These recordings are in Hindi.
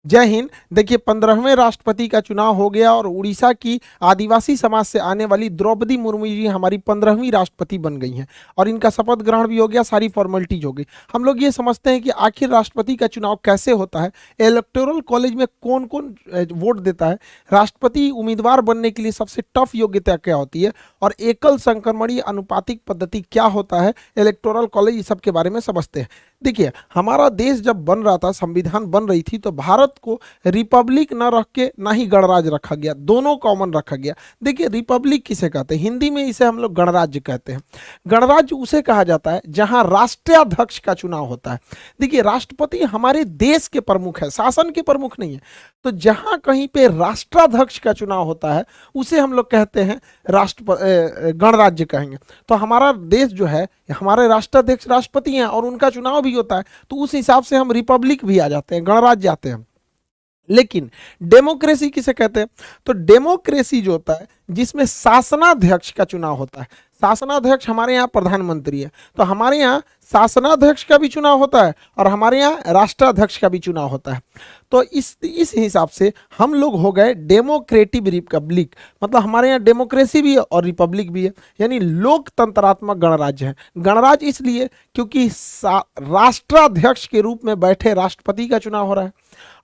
जय हिंद। देखिए 15वें राष्ट्रपति का चुनाव हो गया और उड़ीसा की आदिवासी समाज से आने वाली द्रौपदी मुर्मू जी हमारी 15वीं राष्ट्रपति बन गई हैं और इनका शपथ ग्रहण भी हो गया, सारी फॉर्मेलिटीज हो गई। हम लोग ये समझते हैं कि आखिर राष्ट्रपति का चुनाव कैसे होता है, इलेक्टोरल कॉलेज में कौन कौन वोट देता है, राष्ट्रपति उम्मीदवार बनने के लिए सबसे टफ योग्यता क्या होती है और एकल संक्रमणीय अनुपातिक पद्धति क्या होता है, इलेक्टोरल कॉलेज, इस सब के बारे में समझते हैं। देखिए हमारा देश जब बन रहा था, संविधान बन रही थी, तो भारत को रिपब्लिक न रख के ना ही गणराज्य रखा गया, दोनों कॉमन रखा गया। देखिए रिपब्लिक किसे कहते हैं, हिंदी में इसे हम लोग गणराज्य कहते हैं। गणराज्य उसे कहा जाता है जहां राष्ट्राध्यक्ष का चुनाव होता है। देखिए राष्ट्रपति हमारे देश के प्रमुख है, शासन के प्रमुख नहीं है। तो जहां कहीं पे राष्ट्राध्यक्ष का चुनाव होता है उसे हम लोग कहते हैं गणराज्य कहेंगे। तो हमारा देश जो है, हमारे राष्ट्राध्यक्ष राष्ट्रपति हैं और उनका चुनाव भी होता है, तो उस हिसाब से हम रिपब्लिक भी आ जाते हैं, गणराज्य आते हैं। लेकिन डेमोक्रेसी किसे कहते हैं, तो डेमोक्रेसी जो होता है जिसमें शासनाध्यक्ष का चुनाव होता है। शासनाध्यक्ष हमारे यहाँ प्रधानमंत्री है, तो हमारे यहाँ शासनाध्यक्ष का भी चुनाव होता है और हमारे यहाँ राष्ट्राध्यक्ष का भी चुनाव होता है। तो इस हिसाब से हम लोग हो गए डेमोक्रेटिक रिपब्लिक, मतलब हमारे यहाँ डेमोक्रेसी भी है और रिपब्लिक भी है, यानी लोकतंत्रात्मक गणराज्य है। गणराज्य इसलिए क्योंकि राष्ट्राध्यक्ष के रूप में बैठे राष्ट्रपति का चुनाव हो रहा है,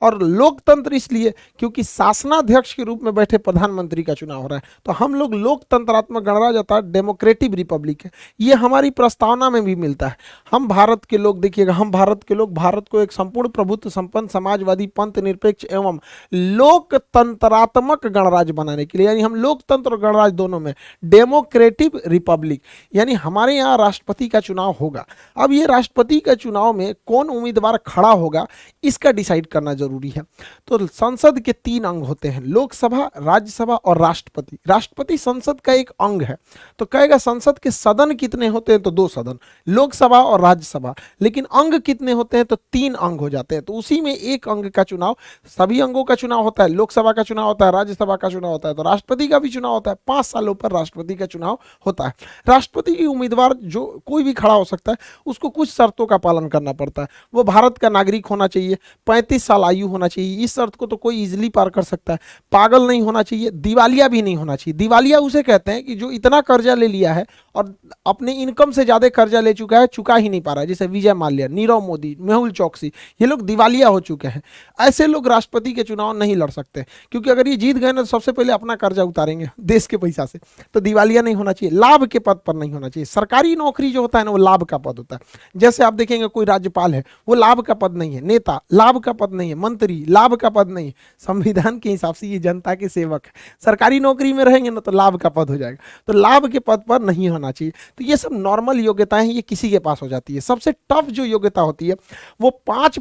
और लोकतंत्र इसलिए क्योंकि शासनाध्यक्ष के रूप में बैठे प्रधानमंत्री का चुनाव हो रहा है। तो हम लोग लोकतंत्रात्मक गणराज्य होता है, डेमोक्रेटिक रिपब्लिक है। ये हमारी प्रस्तावना में भी मिलता है। हम भारत के लोग, देखिएगा, हम भारत के लोग भारत को एक संपूर्ण प्रभुत्व संपन्न समाजवादी पंथ निरपेक्ष एवं लोकतंत्रात्मक गणराज्य बनाने के लिए, यानी हम लोकतंत्र और गणराज्य दोनों में, डेमोक्रेटिक रिपब्लिक, यानी हमारे यहाँ राष्ट्रपति का चुनाव होगा। अब ये राष्ट्रपति का चुनाव में कौन उम्मीदवार खड़ा होगा इसका डिसाइड करना जरूरी है। तो संसद के 3 अंग होते हैं, लोकसभा, राज्यसभा और राष्ट्रपति। राष्ट्रपति संसद का एक अंग है। तो कहेगा संसद के सदन कितने होते हैं, तो 2 सदन, लोकसभा और राज्यसभा। लेकिन अंग कितने होते हैं, तो 3 अंग हो जाते हैं। तो उसी में एक अंग का चुनाव, सभी अंगों का चुनाव होता है, लोकसभा का चुनाव होता है, राज्यसभा का चुनाव होता है, तो राष्ट्रपति का भी चुनाव होता है। 5 सालों पर राष्ट्रपति का चुनाव होता है। राष्ट्रपति की उम्मीदवार जो कोई भी खड़ा हो सकता है, उसको कुछ शर्तों का पालन करना पड़ता है। वो भारत का नागरिक होना चाहिए, 35 साल आयु होना चाहिए, इस शर्त को तो कोई इजीली पार कर सकता है। पागल नहीं होना चाहिए, दिवालिया भी नहीं होना चाहिए। दिवालिया उसे कहते हैं कि जो इतना कर्जा ले लिया है और अपने इनकम से ज्यादा कर्जा ले चुका है, चुका ही नहीं पा रहा है, जैसे विजय माल्या, नीरव मोदी, मेहुल चौकसी, ये लोग दिवालिया हो चुके हैं। ऐसे लोग राष्ट्रपति के चुनाव नहीं लड़ सकते, क्योंकि अगर ये जीत गए ना तो सबसे पहले अपना कर्जा उतारेंगे देश के पैसा से। तो दिवालिया नहीं होना चाहिए, लाभ के पद पर नहीं होना चाहिए। सरकारी नौकरी जो होता है ना, वो लाभ का पद होता है। जैसे आप देखेंगे कोई राज्यपाल है, वो लाभ का पद नहीं है, नेता लाभ का पद नहीं है, मंत्री लाभ का पद नहीं है। संविधान के हिसाब से ये जनता के सेवक है। सरकारी नौकरी में रहेंगे ना तो लाभ का पद हो जाएगा, तो लाभ के पद पर नहीं होना चाहिए। तो ये सब नॉर्मल योग्यताएं हैं, ये किसी के पास हो जाती है। सबसे टफ जो योग्यता होती है वो 50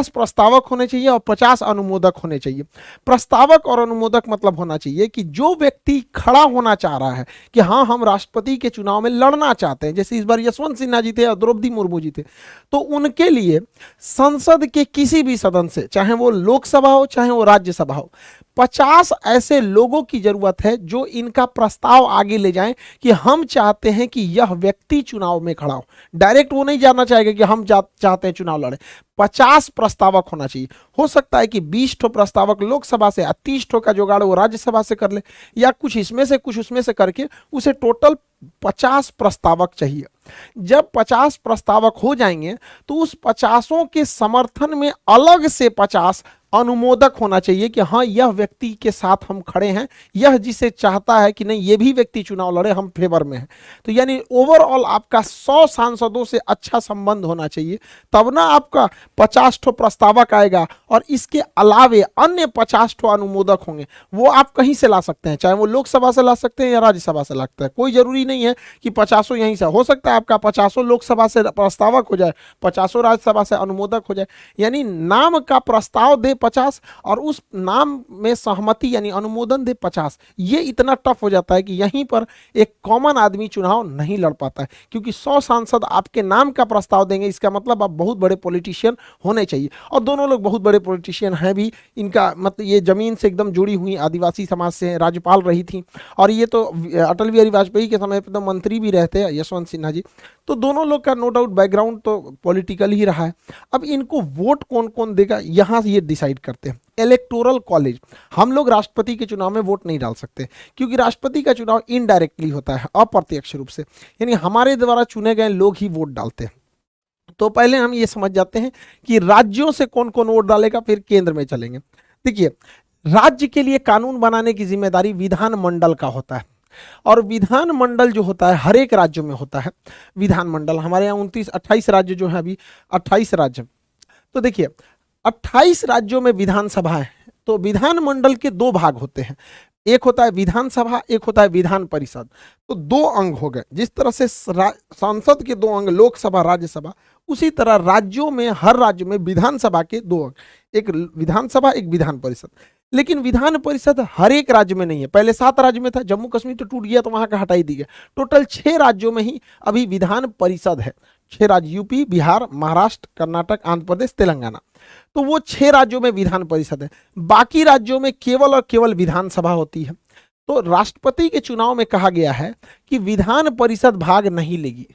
प्रस्तावक होने चाहिए और 50 अनुमोदक होने चाहिए। प्रस्तावक और अनुमोदक मतलब होना चाहिए कि जो व्यक्ति खड़ा होना चाह रहा है कि हाँ हम राष्ट्रपति के चुनाव में लड़ना चाहते हैं, जैसे इस बार यशवंत सिन्हा जी थे और द्रौपदी मुर्मू जी थे, तो उनके लिए संसद के किसी भी सदन से, चाहे वो लोकसभा हो चाहे वो राज्यसभा हो, 50 ऐसे लोगों की जरूरत है जो इनका प्रस्ताव आगे ले जाएं कि हम चाहते हैं कि यह व्यक्ति चुनाव में खड़ा हो। डायरेक्ट वो नहीं जानना चाहेगा कि हम चाहते हैं चुनाव लड़े। 50 प्रस्तावक होना चाहिए। हो सकता है कि 20 ठो प्रस्तावक लोकसभा से, 30 ठो का जुगाड़ वो राज्यसभा से कर ले, या कुछ इसमें से कुछ उसमें से करके उसे टोटल 50 प्रस्तावक चाहिए। जब 50 प्रस्तावक हो जाएंगे तो उस 50 के समर्थन में अलग से 50 अनुमोदक होना चाहिए कि हाँ यह व्यक्ति के साथ हम खड़े हैं, यह जिसे चाहता है कि नहीं ये भी व्यक्ति चुनाव लड़े, हम फेवर में हैं। तो यानी ओवरऑल आपका 100 सांसदों से अच्छा संबंध होना चाहिए, तब ना आपका 50 ठो प्रस्तावक आएगा और इसके अलावे अन्य 50 ठो अनुमोदक होंगे। वो आप कहीं से ला सकते हैं, चाहे वो लोकसभा से ला सकते हैं या राज्यसभा से ला सकते हैं। कोई जरूरी नहीं है कि 50 यहीं से, हो सकता है आपका 50 लोकसभा से प्रस्तावक हो जाए, 50 राज्यसभा से अनुमोदक हो जाए। यानी नाम का प्रस्ताव दे 50 और उस नाम में सहमति यानी अनुमोदन दे 50। ये इतना टफ हो जाता है कि यहीं पर एक कॉमन आदमी चुनाव नहीं लड़ पाता है, क्योंकि 100 सांसद आपके नाम का प्रस्ताव देंगे, इसका मतलब आप बहुत बड़े पॉलिटिशियन होने चाहिए। और दोनों लोग बहुत बड़े पॉलिटिशियन हैं भी। इनका मतलब ये जमीन से एकदम जुड़ी हुई आदिवासी समाज से राज्यपाल रही थी, और ये तो अटल बिहारी वाजपेयी के समय पे तो मंत्री भी रहते हैं यशवंत सिन्हा जी। तो दोनों लोग का नो डाउट बैकग्राउंड तो पॉलिटिकल ही रहा है। अब इनको वोट कौन कौन देगा यहाँ ये डिसाइड करते हैं इलेक्टोरल कॉलेज। हम लोग राष्ट्रपति के चुनाव में वोट नहीं डाल सकते क्योंकि राष्ट्रपति का चुनाव इनडायरेक्टली होता है, अप्रत्यक्ष रूप से, यानी हमारे द्वारा चुने गए लोग ही वोट डालते हैं। तो पहले हम ये समझ जाते हैं कि राज्यों से कौन कौन वोट डालेगा, फिर केंद्र में चलेंगे। देखिए, राज्य के लिए कानून बनाने की जिम्मेदारी विधानमंडल का होता है, और विधानमंडल जो होता है हर एक राज्य में होता है विधानमंडल। हमारे यहाँ 28 राज्य जो है, अभी 28 राज्य। तो देखिए 28 राज्यों में विधानसभा है, तो विधानमंडल के दो भाग होते हैं, एक होता है विधानसभा, एक होता है विधान परिषद। तो दो अंग हो गए। जिस तरह से संसद के दो अंग लोकसभा राज्यसभा, उसी तरह राज्यों में हर राज्य में विधानसभा के दो अंग, एक विधानसभा एक विधान परिषद। लेकिन विधान परिषद हर एक राज्य में नहीं है। पहले 7 राज्य में था, जम्मू कश्मीर तो टूट गया तो वहां का हटा ही दिया। टोटल 6 राज्यों में ही अभी विधान परिषद है। 6 राज्य, यूपी, बिहार, महाराष्ट्र, कर्नाटक, आंध्र प्रदेश, तेलंगाना। तो वो 6 राज्यों में विधान परिषद है। बाकी राज्यों में केवल और केवल विधानसभा होती है। तो राष्ट्रपति के चुनाव में कहा गया है कि विधान परिषद भाग नहीं लेगी।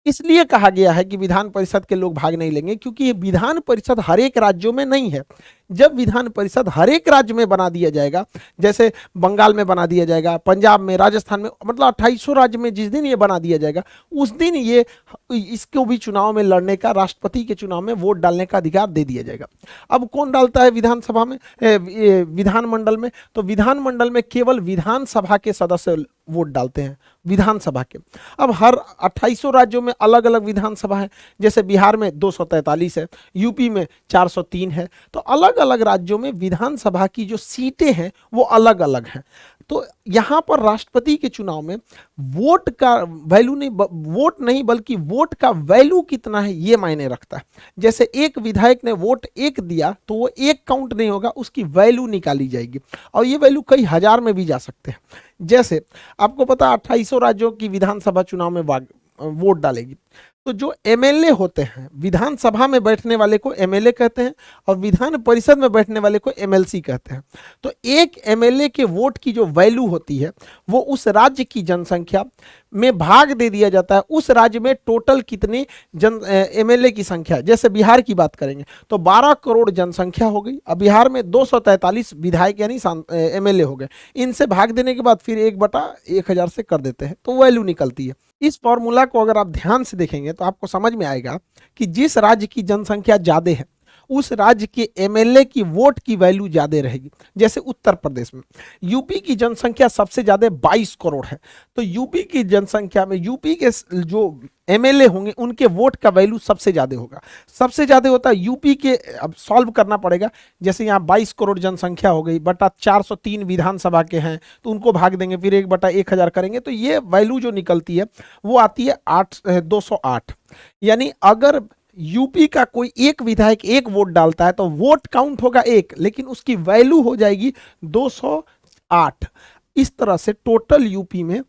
इसलिए कहा गया है कि विधान परिषद के लोग भाग नहीं लेंगे क्योंकि ये विधान परिषद हर एक राज्यों में नहीं है। जब विधान परिषद हर एक राज्य में बना दिया जाएगा, जैसे बंगाल में बना दिया जाएगा, पंजाब में, राजस्थान में, मतलब 2800 राज्य में जिस दिन ये बना दिया जाएगा उस दिन ये इसको भी चुनाव में लड़ने का, राष्ट्रपति के चुनाव में वोट डालने का अधिकार दे दिया जाएगा। अब कौन डालता है विधानसभा में, विधानमंडल में? तो विधानमंडल में केवल विधानसभा के सदस्य वोट डालते हैं, विधानसभा के। अब हर 2800 राज्यों में अलग अलग विधानसभा है। जैसे बिहार में 243 है, यूपी में 403 है। तो अलग अलग राज्यों में विधानसभा की जो सीटें हैं वो अलग अलग हैं। तो यहाँ पर राष्ट्रपति के चुनाव में वोट का वैल्यू नहीं, वोट नहीं बल्कि वोट का वैल्यू कितना है ये मायने रखता है। जैसे एक विधायक ने वोट 1 दिया तो वो 1 काउंट नहीं होगा, उसकी वैल्यू निकाली जाएगी, और ये वैल्यू कई हजार में भी जा सकते हैं। जैसे आपको पता है 2800 राज्यों की विधानसभा चुनाव में वोट डालेगी, तो जो एमएलए होते हैं, विधानसभा में बैठने वाले को एमएलए कहते हैं और विधान परिषद में बैठने वाले को एमएलसी कहते हैं। तो एक एमएलए के वोट की जो वैल्यू होती है वो उस राज्य की जनसंख्या में भाग दे दिया जाता है। उस राज्य में टोटल कितने एमएलए की संख्या, जैसे बिहार की बात करेंगे तो 12 करोड़ जनसंख्या हो गई। अब बिहार में 243 विधायक यानी एमएलए हो गए। इनसे भाग देने के बाद फिर 1/1000 से कर देते हैं, तो वैल्यू निकलती है। इस फॉर्मूला को अगर आप ध्यान से देखेंगे तो आपको समझ में आएगा कि जिस राज्य की जनसंख्या ज्यादा है उस राज्य के एमएलए की वोट की वैल्यू ज्यादा रहेगी। जैसे उत्तर प्रदेश में यूपी की जनसंख्या सबसे ज्यादा 22 करोड़ है, तो यूपी की जनसंख्या में यूपी के जो एमएलए होंगे उनके वोट का वैल्यू सबसे ज्यादा होगा। सबसे ज्यादा होता है यूपी के। अब सॉल्व करना पड़ेगा, जैसे यहाँ 22 करोड़ जनसंख्या हो गई, बटा 403 विधानसभा के हैं तो उनको भाग देंगे, फिर 1/1000 करेंगे, तो ये वैल्यू जो निकलती है वो आती है 208। यानी अगर यूपी का कोई एक विधायक 1 वोट डालता है तो वोट काउंट होगा 1, लेकिन उसकी वैल्यू हो जाएगी 208। इस तरह से टोटल यूपी में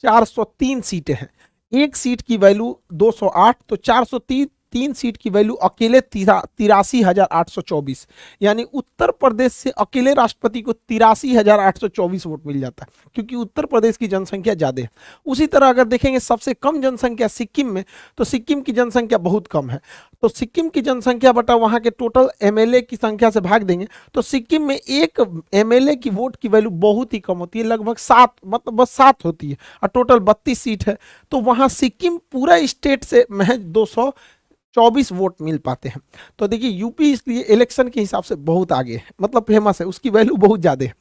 403 सीटें हैं। एक सीट की वैल्यू 208, तो 403 सीट की वैल्यू अकेले 83,824, यानी उत्तर प्रदेश से अकेले राष्ट्रपति को 83,824 वोट मिल जाता है, क्योंकि उत्तर प्रदेश की जनसंख्या ज्यादा है। उसी तरह अगर देखेंगे सबसे कम जनसंख्या सिक्किम में, तो सिक्किम की जनसंख्या बहुत कम है, तो सिक्किम की जनसंख्या बटा वहां के टोटल एमएलए की संख्या से भाग देंगे तो सिक्किम में एक एमएलए की वोट की वैल्यू बहुत ही कम होती है, लगभग 7, मतलब बस 7 होती है, और टोटल 32 सीट है। तो वहां सिक्किम पूरा स्टेट से महज 224 वोट मिल पाते हैं। तो देखिए यूपी इसलिए इलेक्शन के हिसाब से बहुत आगे है, मतलब फेमस है, उसकी वैल्यू बहुत ज़्यादा है।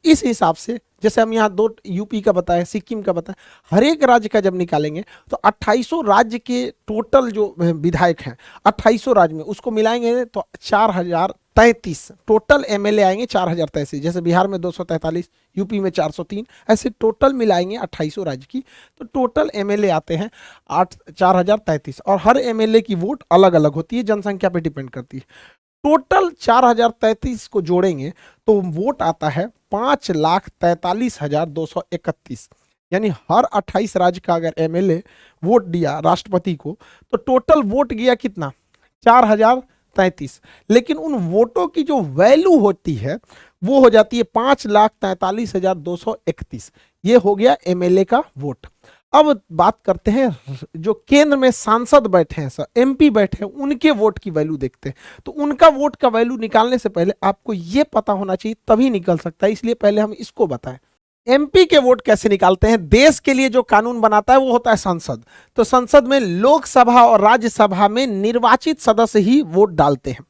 इस हिसाब से जैसे हम यहाँ 2 यूपी का बताया, सिक्किम का बताया, हर एक राज्य का जब निकालेंगे तो 2800 राज्य के टोटल जो विधायक हैं 2800 राज्य में, उसको मिलाएंगे तो 4033 टोटल एमएलए आएंगे, 4033। जैसे बिहार में 243, यूपी में 403, ऐसे टोटल मिलाएंगे 2800 राज्य की, तो टोटल एमएलए आते हैं 4033, और हर एमएलए की वोट अलग अलग होती है, जनसंख्या पे डिपेंड करती है। टोटल 4033 को जोड़ेंगे तो वोट आता है 5,43,231, यानी हर 28 राज्य का अगर एमएलए वोट दिया राष्ट्रपति को तो टोटल वोट गया कितना, 4033। लेकिन उन वोटों की जो वैल्यू होती है वो हो जाती है 5,43,231। ये हो गया एमएलए का वोट। अब बात करते हैं जो केंद्र में सांसद बैठे हैं, सर एमपी बैठे हैं, उनके वोट की वैल्यू देखते हैं। तो उनका वोट का वैल्यू निकालने से पहले आपको ये पता होना चाहिए, तभी निकल सकता है, इसलिए पहले हम इसको बताएं। एमपी के वोट कैसे निकालते हैं? देश के लिए जो कानून बनाता है वो होता है संसद। तो संसद में लोकसभा और राज्यसभा में निर्वाचित सदस्य ही वोट डालते हैं।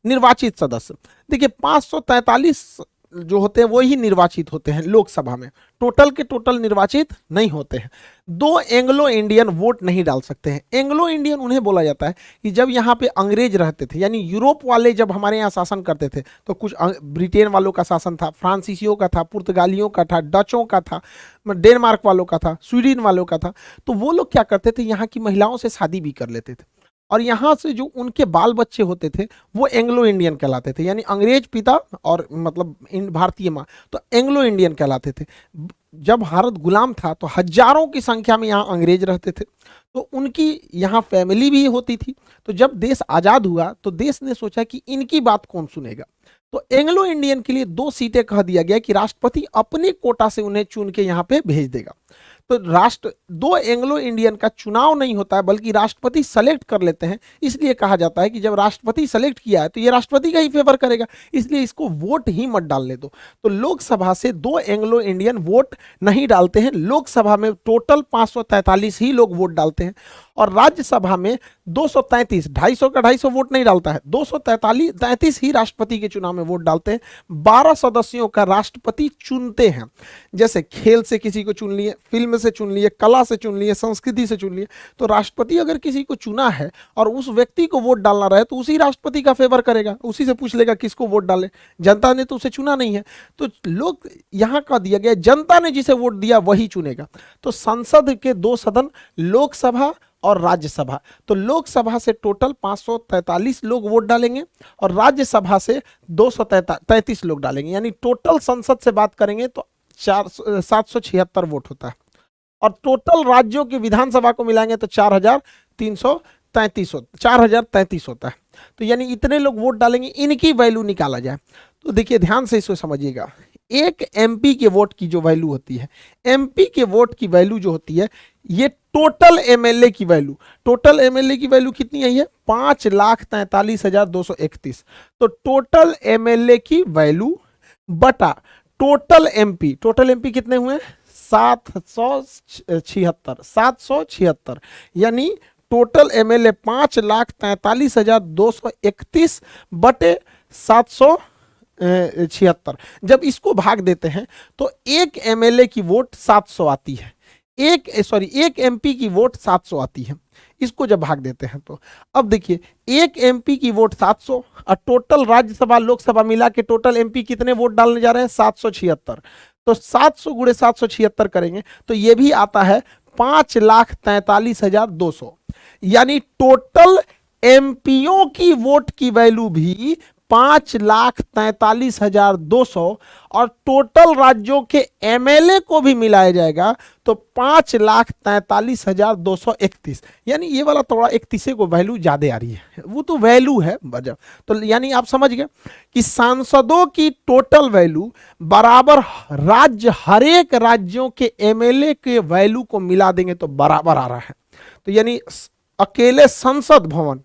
निर्वाचित सदस्य देखिए 543 जो होते हैं वो ही निर्वाचित होते हैं लोकसभा में, टोटल के टोटल निर्वाचित नहीं होते हैं। दो एंग्लो इंडियन वोट नहीं डाल सकते हैं। एंग्लो इंडियन उन्हें बोला जाता है कि जब यहाँ पे अंग्रेज रहते थे, यानी यूरोप वाले जब हमारे यहाँ शासन करते थे, तो कुछ ब्रिटेन वालों का शासन था, फ्रांसीसियों का था, पुर्तगालियों का था, डचों का था, डेनमार्क वालों का था, स्वीडन वालों का था। तो वो लोग क्या करते थे, यहाँ की महिलाओं से शादी भी कर लेते थे, और यहाँ से जो उनके बाल बच्चे होते थे वो एंग्लो इंडियन कहलाते थे, यानी अंग्रेज पिता और मतलब भारतीय माँ, तो एंग्लो इंडियन कहलाते थे। जब भारत गुलाम था तो हजारों की संख्या में यहाँ अंग्रेज रहते थे, तो उनकी यहाँ फैमिली भी होती थी। तो जब देश आज़ाद हुआ तो देश ने सोचा कि इनकी बात कौन सुनेगा, तो एंग्लो इंडियन के लिए 2 सीटें कह दिया गया कि राष्ट्रपति अपने कोटा से उन्हें चुन के यहाँ पे भेज देगा। तो दो एंग्लो इंडियन का चुनाव नहीं होता है, बल्कि राष्ट्रपति सेलेक्ट कर लेते हैं। इसलिए कहा जाता है कि जब राष्ट्रपति सेलेक्ट किया है तो ये राष्ट्रपति का ही फेवर करेगा, इसलिए इसको वोट ही मत डालने दो। तो लोकसभा से 2 एंग्लो इंडियन वोट नहीं डालते हैं। लोकसभा में टोटल 543 ही लोग वोट डालते हैं, और राज्यसभा में 233, 250 का 250 वोट नहीं डालता है, 233 ही राष्ट्रपति के चुनाव में वोट डालते हैं। 12 सदस्यों का राष्ट्रपति चुनते हैं, जैसे खेल से किसी को चुन लिए, फिल्म से चुन लिए, कला से चुन लिए, संस्कृति से चुन लिए। तो राष्ट्रपति अगर किसी को चुना है और उस व्यक्ति को वोट डालना रहे तो उसी राष्ट्रपति का फेवर करेगा, उसी से पूछ लेगा किसको वोट डाले। जनता ने तो उसे चुना नहीं है, तो लोग यहाँ का दिया गया जनता ने जिसे वोट दिया वही चुनेगा। तो संसद के 2 सदन, लोकसभा और राज्यसभा। तो लोकसभा से टोटल 543 लोग वोट डालेंगे और राज्यसभा से 233 लोग डालेंगे, यानी टोटल संसद से बात करेंगे तो 776 वोट होता है, और टोटल राज्यों की विधानसभा को मिलाएंगे तो 4,33 होता है। तो यानी इतने लोग वोट डालेंगे, इनकी वैल्यू निकाला जाए। तो देखिए ध्यान से इसको समझिएगा, एक एमपी के वोट की जो वैल्यू होती है, एमपी के वोट की वैल्यू जो होती है, ये टोटल एमएलए की वैल्यू, टोटल एमएलए की वैल्यू कितनी आई है? 5,43,231। तो टोटल एमएलए की वैल्यू बटा टोटल एमपी, टोटल एमपी कितने हुए? 776, यानी टोटल एमएलए 5,43,231 बटे 776। जब इसको भाग देते हैं तो एक एमएलए की वोट 700 आती है, एक एमपी की वोट 700 आती है। इसको जब भाग देते हैं तो अब देखिए, एक एमपी की वोट 700 और टोटल राज्यसभा लोकसभा मिला के टोटल एमपी कितने वोट डालने जा रहे हैं? 776। तो 700 गुणे 776 करेंगे तो ये भी आता है 5,43,200, यानी टोटल एमपीओ की वोट की वैल्यू भी 5,43,200 और टोटल राज्यों के एमएलए को भी मिलाया जाएगा तो 5,43,231, यानी ये वाला थोड़ा 31 को वैल्यू ज्यादा आ रही है, वो तो वैल्यू है वजह। तो यानी आप समझ गए कि सांसदों की टोटल वैल्यू बराबर राज्य, हर एक राज्यों के एमएलए के वैल्यू को मिला देंगे तो बराबर आ रहा है। तो यानी अकेले संसद भवन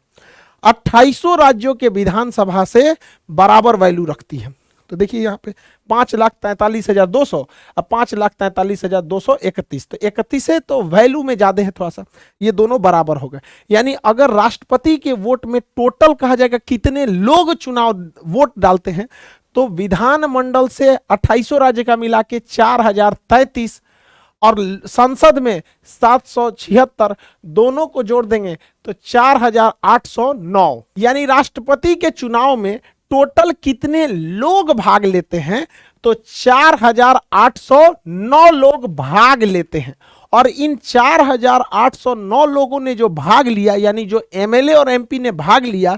28 राज्यों के विधानसभा से बराबर वैल्यू रखती है। तो देखिए यहाँ पे 5,43,200 और 5,43,231, तो 31 है तो वैल्यू में ज्यादा है थोड़ा सा, ये दोनों बराबर हो गए। यानी अगर राष्ट्रपति के वोट में टोटल कहा जाएगा कितने लोग चुनाव वोट डालते हैं, तो विधानमंडल से 28 राज्य का मिला के 4,033 और संसद में 776, दोनों को जोड़ देंगे तो 4,809। यानी राष्ट्रपति के चुनाव में टोटल कितने लोग भाग लेते हैं? तो 4,809 लोग भाग लेते हैं, और इन 4,809 लोगों ने जो भाग लिया, यानी जो एमएलए और एमपी ने भाग लिया,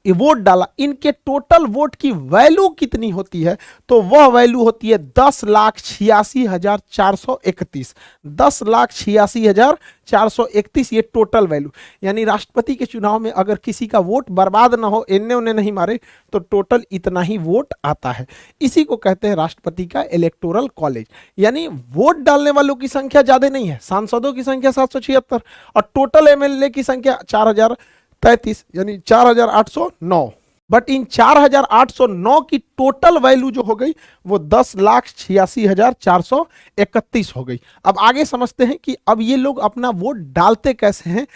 वोट डाला, इनके टोटल वोट की वैल्यू कितनी होती है, तो वह वैल्यू होती है 10,86,431। 10,86,431 ये टोटल वैल्यू। यानी राष्ट्रपति के चुनाव में अगर किसी का वोट बर्बाद ना हो, इन्ने उन्हें नहीं मारे, तो टोटल इतना ही वोट आता है। इसी को कहते हैं राष्ट्रपति का इलेक्टोरल कॉलेज। यानी वोट डालने वालों की संख्या ज्यादा नहीं है, सांसदों की संख्या 776 और टोटल एमएलए की संख्या 4033 यानी 4809। बट इन 4809 की टोटल वैल्यू जो हो गई वो 10,86,431 हो गई। अब आगे समझते हैं कि अब ये लोग अपना वोट डालते कैसे हैं,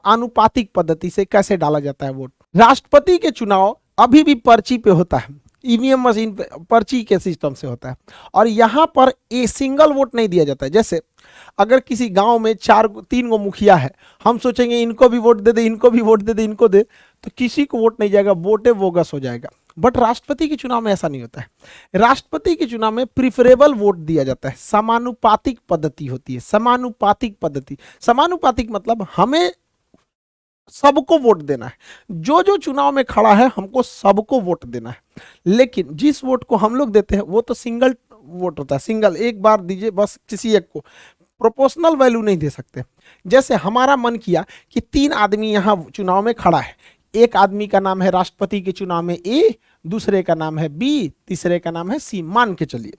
आनुपातिक पद्धति से कैसे डाला जाता है वोट। राष्ट्रपति के चुनाव अभी भी पर्ची पे होता है, ईवीएम मशीन पे पर्ची के सिस्टम से होता है, और यहां पर ए सिंगल वोट नहीं दिया जाता है। जैसे अगर किसी गांव में 3 गो मुखिया है, हम सोचेंगे इनको भी वोट दे दे, इनको भी वोट दे दे, इनको दे, तो किसी को वोट नहीं जाएगा, वोटे बोगस हो जाएगा। बट राष्ट्रपति के चुनाव में ऐसा नहीं होता है। राष्ट्रपति के चुनाव में प्रिफरेबल वोट दिया जाता है, समानुपातिक पद्धति होती है। समानुपातिक पद्धति, समानुपातिक मतलब हमें सबको वोट देना है, जो जो चुनाव में खड़ा है हमको सबको वोट देना है। लेकिन जिस वोट को हम लोग देते हैं वो तो सिंगल वोट होता है, सिंगल, एक बार दीजिए बस किसी एक को, प्रोपोर्शनल वैल्यू नहीं दे सकते। जैसे हमारा मन किया कि 3 आदमी यहाँ चुनाव में खड़ा है, एक आदमी का नाम है राष्ट्रपति के चुनाव में ए, दूसरे का नाम है बी, तीसरे का नाम है सी, मान के चलिए।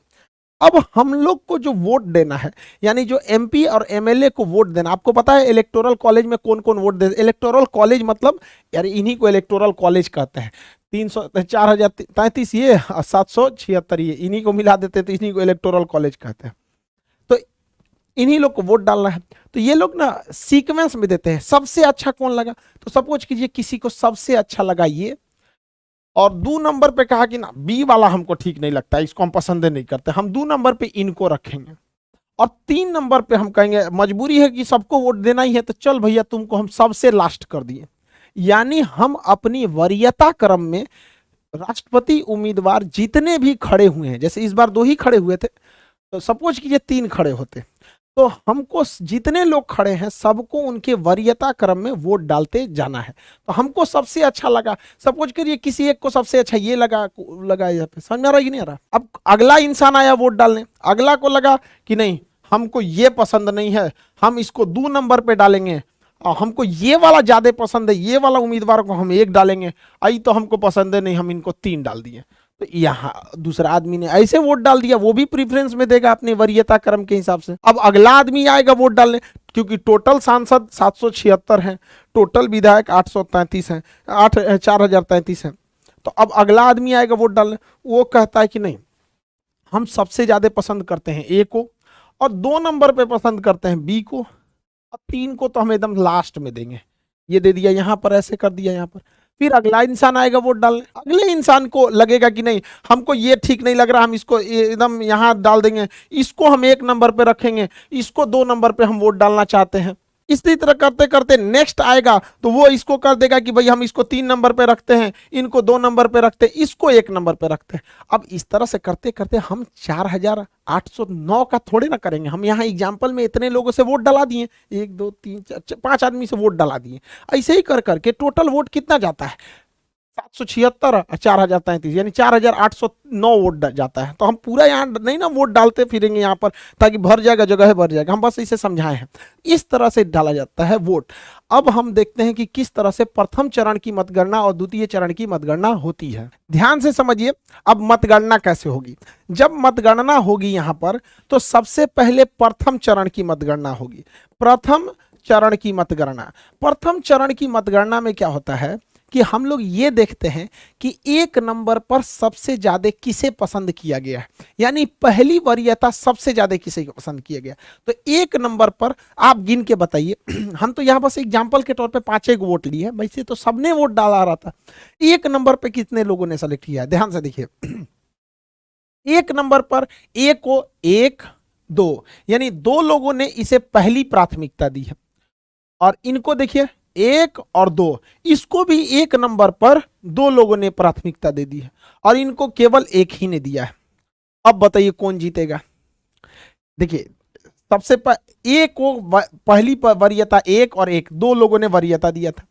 अब हम लोग को जो वोट देना है, यानी जो एमपी और एमएलए को वोट देना, आपको पता है इलेक्टोरल कॉलेज में कौन कौन वोट दे। इलेक्टोरल कॉलेज मतलब यार इन्हीं को इलेक्टोरल कॉलेज कहते हैं। 4033 ये 776 ये, इन्हीं को मिला देते हैं तो इन्हीं को इलेक्टोरल कॉलेज कहते हैं। तो इन्हीं लोग को वोट डालना है, तो ये लोग ना सीक्वेंस में देते हैं। सबसे अच्छा कौन लगा, तो सपोज कीजिए किसी को सबसे अच्छा लगा ये, और 2 नंबर पे कहा कि ना बी वाला हमको ठीक नहीं लगता, इसको हम पसंद नहीं करते, हम 2 नंबर पे इनको रखेंगे, और 3 नंबर पे हम कहेंगे मजबूरी है कि सबको वोट देना ही है, तो चल भैया तुमको हम सबसे लास्ट कर दिए। यानी हम अपनी वरीयता क्रम में राष्ट्रपति उम्मीदवार जितने भी खड़े हुए हैं, जैसे इस बार 2 ही खड़े हुए थे, तो सपोज कीजिए 3 खड़े होते, तो हमको जितने लोग खड़े हैं सबको उनके वरीयता क्रम में वोट डालते जाना है। तो हमको सबसे अच्छा लगा, सपोज करिए किसी एक को सबसे अच्छा ये लगा यहाँ पे, समझ में आ रहा है कि नहीं आ रहा। अब अगला इंसान आया वोट डालने, अगला को लगा कि नहीं हमको ये पसंद नहीं है, हम इसको 2 नंबर पे डालेंगे, और हमको ये वाला ज्यादा पसंद है, ये वाला उम्मीदवार को हम 1 डालेंगे, आई तो हमको पसंद है नहीं, हम इनको 3 डाल दिए। तो यहाँ दूसरा आदमी ने ऐसे वोट डाल दिया, वो भी प्रीफरेंस में देगा अपनी वरीयता क्रम के हिसाब से। अब अगला आदमी आएगा वोट डालने, क्योंकि टोटल सांसद 776 हैं, टोटल विधायक 833 हैं, 4033 हैं, तो अब अगला आदमी आएगा वोट डालने, वो कहता है कि नहीं हम सबसे ज्यादा पसंद करते हैं ए को, और 2 नंबर पे पसंद करते हैं बी को, और 3 को तो हम एकदम लास्ट में देंगे। ये दे दिया यहाँ पर, ऐसे कर दिया यहाँ पर। फिर अगला इंसान आएगा वोट डालने, अगले इंसान को लगेगा कि नहीं हमको ये ठीक नहीं लग रहा, हम इसको एकदम यहाँ डाल देंगे, इसको हम 1 नंबर पे रखेंगे, इसको 2 नंबर पे हम वोट डालना चाहते हैं। इसी तरह करते करते नेक्स्ट आएगा तो वो इसको कर देगा कि भाई हम इसको 3 नंबर पे रखते हैं, इनको 2 नंबर पे रखते हैं, इसको 1 नंबर पे रखते हैं। अब इस तरह से करते करते हम 4809 का थोड़े ना करेंगे, हम यहाँ एग्जाम्पल में इतने लोगों से वोट डला दिए, 1 2 3 4 5 आदमी से वोट डला दिए। ऐसे ही कर करके टोटल वोट कितना जाता है, 776 और 4033 यानी 4809 वोट जाता है। तो हम पूरा यहाँ नहीं ना वोट डालते फिरेंगे यहाँ पर ताकि भर जाएगा, जगह भर जाएगा, हम बस इसे समझाए हैं। इस तरह से डाला जाता है वोट। अब हम देखते हैं कि किस तरह से प्रथम चरण की मतगणना और द्वितीय चरण की मतगणना होती है। ध्यान से समझिए, अब मतगणना कैसे होगी। जब मतगणना होगी यहाँ पर तो सबसे पहले प्रथम चरण की मतगणना होगी। प्रथम चरण की मतगणना, प्रथम चरण की मतगणना में क्या होता है कि हम लोग ये देखते हैं कि 1 नंबर पर सबसे ज्यादा किसे पसंद किया गया है, यानी पहली वरीयता सबसे ज्यादा किसे पसंद किया गया। तो 1 नंबर पर आप गिन के बताइए। हम तो यहाँ बस एग्जांपल के तौर पे 5 वोट लिए हैं, वैसे तो सबने वोट डाला रहा था। 1 नंबर पे कितने लोगों ने सेलेक्ट किया है, ध्यान से देखिए। 1 नंबर पर ए को 1 2 यानी 2 लोगों ने इसे पहली प्राथमिकता दी है, और इनको देखिए 1 और 2, इसको भी 1 नंबर पर 2 लोगों ने प्राथमिकता दे दी है, और इनको केवल 1 ही ने दिया है। अब बताइए कौन जीतेगा। देखिए सबसे ए को पहली वरीयता 1 और 1 2 लोगों ने वरीयता दिया था,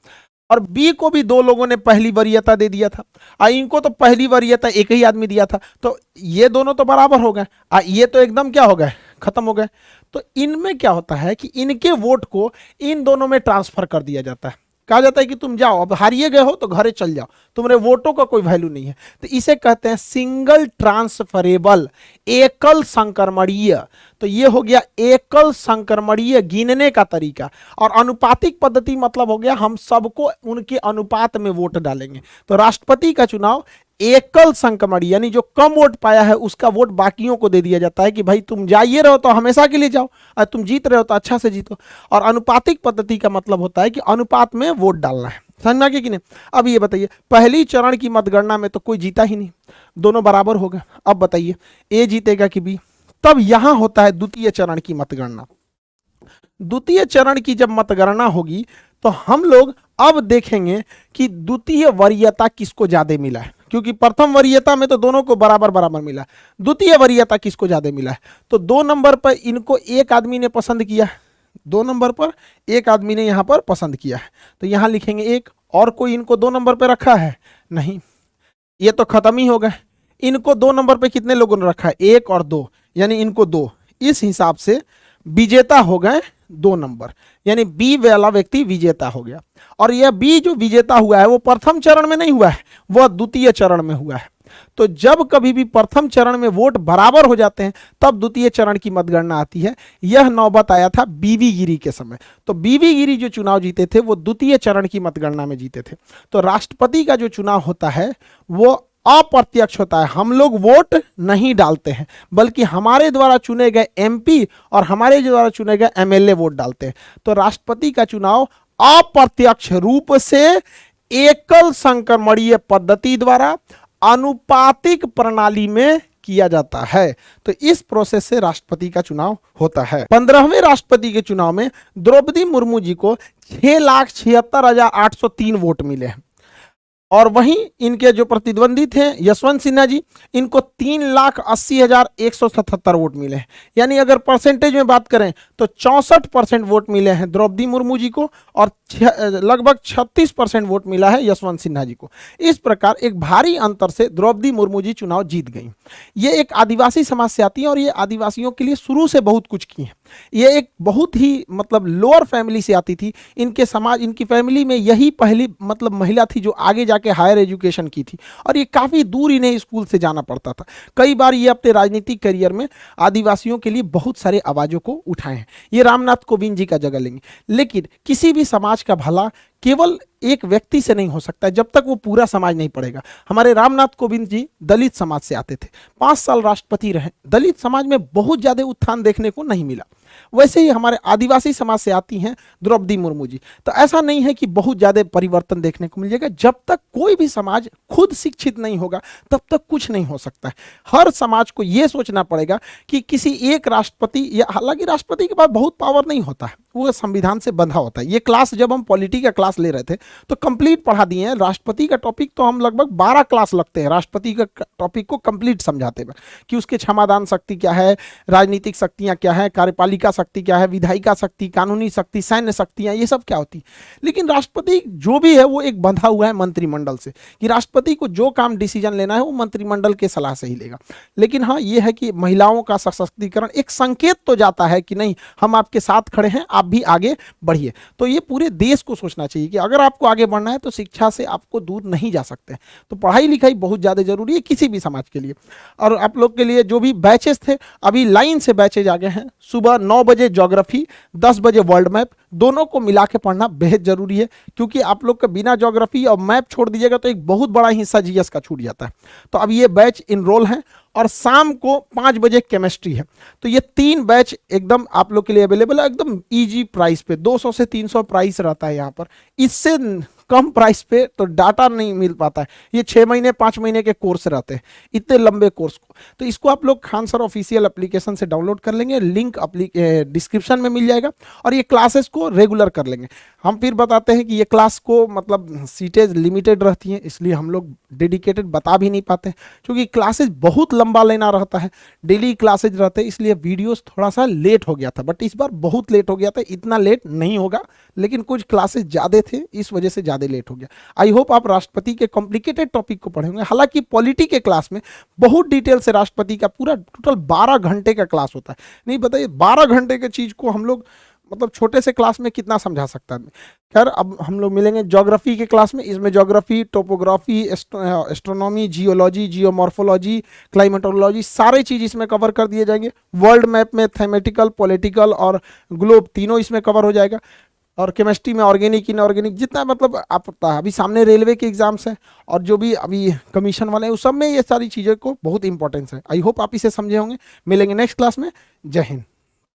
और बी को भी दो लोगों ने पहली वरीयता दे दिया था, इनको तो पहली वरीयता एक ही आदमी दिया था, तो ये दोनों तो बराबर हो गए, ये तो एकदम क्या हो गए, खत्म हो गए। तो इनमें क्या होता है कि इनके वोट को इन दोनों में ट्रांसफर कर दिया जाता है, कहा जाता है कि तुम जाओ, अब हारिए गए हो तो घरे चल जाओ, तुम्हारे वोटों का कोई वैल्यू नहीं है। तो इसे कहते हैं सिंगल ट्रांसफरेबल, एकल संक्रमणीय। तो ये हो गया एकल संक्रमणीय गिनने का तरीका। और अनुपातिक पद्धति मतलब हो गया हम सबको उनके अनुपात में वोट डालेंगे। तो राष्ट्रपति का चुनाव एकल संक्रमण, यानी जो कम वोट पाया है उसका वोट बाकियों को दे दिया जाता है कि भाई तुम जाइए रहो तो हमेशा के लिए जाओ, और तुम जीत रहे हो तो अच्छा से जीतो। और अनुपातिक पद्धति का मतलब होता है कि अनुपात में वोट डालना है। समझ में आ गया कि नहीं? अब ये बताइए, पहली चरण की मतगणना में तो कोई जीता ही नहीं, दोनों बराबर हो गए। अब बताइए ए जीतेगा कि बी? तब यहां होता है द्वितीय चरण की मतगणना। द्वितीय चरण की जब मतगणना होगी तो हम लोग अब देखेंगे कि द्वितीय वरीयता किसको ज्यादा मिला है, क्योंकि प्रथम वरीयता में तो दोनों को बराबर बराबर मिला, द्वितीय वरीयता किसको ज्यादा मिला है। तो 2 नंबर पर इनको एक आदमी ने पसंद किया है, 2 नंबर पर एक आदमी ने यहां पर पसंद किया है, तो यहां लिखेंगे एक। और कोई इनको 2 नंबर पर रखा है? नहीं, ये तो खत्म ही हो गए। इनको 2 नंबर पे कितने लोगों ने रखा है? 1 और 2, यानी इनको 2। इस हिसाब से विजेता हो गए 2 नंबर, यानी बी वाला व्यक्ति विजेता हो गया। और यह बी जो विजेता हुआ है वो प्रथम चरण में नहीं हुआ है, वह द्वितीय चरण में हुआ है। तो जब कभी भी प्रथम चरण में वोट बराबर हो जाते हैं तब द्वितीय चरण की मतगणना आती है। यह नौबत आया था बीवी गिरी के समय। तो बीवी गिरी जो चुनाव जीते थे वो द्वितीय चरण की मतगणना में जीते थे। तो राष्ट्रपति का जो चुनाव होता है वो अप्रत्यक्ष होता है, हम लोग वोट नहीं डालते हैं, बल्कि हमारे द्वारा चुने गए एमपी और हमारे द्वारा चुने गए एमएलए वोट डालते हैं। तो राष्ट्रपति का चुनाव अप्रत्यक्ष रूप से एकल संक्रमणीय पद्धति द्वारा अनुपातिक प्रणाली में किया जाता है। तो इस प्रोसेस से राष्ट्रपति का चुनाव होता है। 15वें राष्ट्रपति के चुनाव में द्रौपदी मुर्मू जी को 6,76,803 वोट मिले हैं। और वहीं इनके जो प्रतिद्वंदी थे यशवंत सिन्हा जी, इनको 3,80,177 वोट मिले हैं। यानी अगर परसेंटेज में बात करें तो 64% वोट मिले हैं द्रौपदी मुर्मू जी को और लगभग 36% वोट मिला है यशवंत सिन्हा जी को। इस प्रकार एक भारी अंतर से द्रौपदी मुर्मू जी चुनाव जीत गई। ये एक आदिवासी समाज से आती है और ये आदिवासियों के लिए शुरू से बहुत कुछ की है। ये एक बहुत ही मतलब लोअर फैमिली से आती थी। इनके समाज, इनकी फैमिली में यही पहली मतलब महिला थी जो आगे जाके हायर एजुकेशन की थी, और ये काफ़ी दूर इन्हें स्कूल से जाना पड़ता था। कई बार ये अपने राजनीतिक करियर में आदिवासियों के लिए बहुत सारे आवाज़ों को उठाए हैं। ये रामनाथ कोविंद जी का जगह लेंगे। लेकिन किसी भी समाज का भला केवल एक व्यक्ति से नहीं हो सकता है जब तक वो पूरा समाज नहीं पढ़ेगा। हमारे रामनाथ कोविंद जी दलित समाज से आते थे, 5 साल राष्ट्रपति रहे, दलित समाज में बहुत ज़्यादा उत्थान देखने को नहीं मिला। वैसे ही हमारे आदिवासी समाज से आती हैं द्रौपदी मुर्मू जी। तो ऐसा नहीं है कि बहुत ज़्यादा परिवर्तन देखने को मिलेगा। जब तक कोई भी समाज खुद शिक्षित नहीं होगा तब तक कुछ नहीं हो सकता है। हर समाज को यह सोचना पड़ेगा कि किसी एक राष्ट्रपति, या हालांकि राष्ट्रपति के पास बहुत पावर नहीं होता है, वो संविधान से बंधा होता है। ये क्लास जब हम पॉलिटी का क्लास ले रहे थे तो कंप्लीट पढ़ा दिए हैं। राष्ट्रपति का टॉपिक तो हम लगभग 12 क्लास लगते हैं राष्ट्रपति का टॉपिक को कंप्लीट समझाते हुए, कि उसके क्षमादान शक्ति क्या है, राजनीतिक शक्तियां क्या है, कार्यपालिका शक्ति क्या है, विधायिका शक्ति, कानूनी शक्ति, सैन्य शक्तियां, ये सब क्या होती। लेकिन राष्ट्रपति जो भी है वो एक बंधा हुआ है मंत्रिमंडल से, कि राष्ट्रपति को जो काम डिसीजन लेना है वो मंत्रिमंडल के सलाह से ही लेगा। लेकिन हाँ, ये है कि महिलाओं का सशक्तिकरण एक संकेत तो जाता है कि नहीं, हम आपके साथ खड़े हैं, आप भी आगे बढ़िए। तो ये पूरे देश को सोचना चाहिए कि अगर आपको आगे बढ़ना है तो शिक्षा से आपको दूर नहीं जा सकते। तो पढ़ाई लिखाई बहुत ज़्यादा जरूरी है किसी भी समाज के लिए। और आप लोग के लिए जो भी बैचेस थे, अभी लाइन से बैचेज आ गए हैं। सुबह 9 बजे ज्योग्राफी, 10 बजे वर्ल्ड मैप, दोनों को मिला के पढ़ना बेहद जरूरी है, क्योंकि आप लोग का बिना ज्योग्राफी और मैप छोड़ दीजिएगा तो एक बहुत बड़ा हिस्सा जीएस का छूट जाता है। तो अब ये बैच इनरोल हैं। और शाम को 5 बजे केमिस्ट्री है। तो ये 3 बैच एकदम आप लोग के लिए अवेलेबल है, एकदम इजी प्राइस पे। 200 से 300 प्राइस रहता है यहाँ पर। इससे कम प्राइस पे तो डाटा नहीं मिल पाता है। ये 6 महीने 5 महीने के कोर्स रहते हैं, इतने लंबे कोर्स को। तो इसको आप लोग खान सर ऑफिशियल एप्लीकेशन से डाउनलोड कर लेंगे, लिंक डिस्क्रिप्शन में मिल जाएगा। और ये क्लासेस को रेगुलर कर लेंगे। हम फिर बताते हैं कि ये क्लास को मतलब सीटेज लिमिटेड रहती हैं, इसलिए हम लोग डेडिकेटेड बता भी नहीं पाते, क्योंकि क्लासेज बहुत लंबा लेना रहता है, डेली क्लासेज रहते हैं, इसलिए वीडियोस थोड़ा सा लेट हो गया था। बट इस बार बहुत लेट हो गया था, इतना लेट नहीं होगा, लेकिन कुछ क्लासेज ज़्यादा थे, इस वजह से ज़्यादा ज़्यादा लेट हो गया। आई होप आप राष्ट्रपति के कॉम्प्लिकेटेड टॉपिक को पढ़े होंगे। हालांकि पॉलिटी के क्लास में बहुत डिटेल से राष्ट्रपति का पूरा टोटल 12 घंटे का क्लास होता है। नहीं बताइए 12 घंटे के चीज़ को हम लोग मतलब छोटे से क्लास में कितना समझा सकता है। खैर अब हम लोग मिलेंगे ज्योग्राफी के क्लास में। इसमें geography, topography, astronomy, geology, geomorphology, climatology सारे चीज़ इसमें कवर कर दिए जाएंगे। वर्ल्ड मैप में थेमेटिकल, पॉलिटिकल और ग्लोब तीनों इसमें कवर हो जाएगा। और केमिस्ट्री में ऑर्गेनिक, इनऑर्गेनिक जितना मतलब आप पता है, अभी सामने रेलवे के एग्जाम्स हैं और जो भी अभी कमीशन वाले हैं उस सब में ये सारी चीज़ों को बहुत इंपॉर्टेंस है। आई होप आप इसे समझे होंगे। मिलेंगे नेक्स्ट क्लास में। जय हिंद।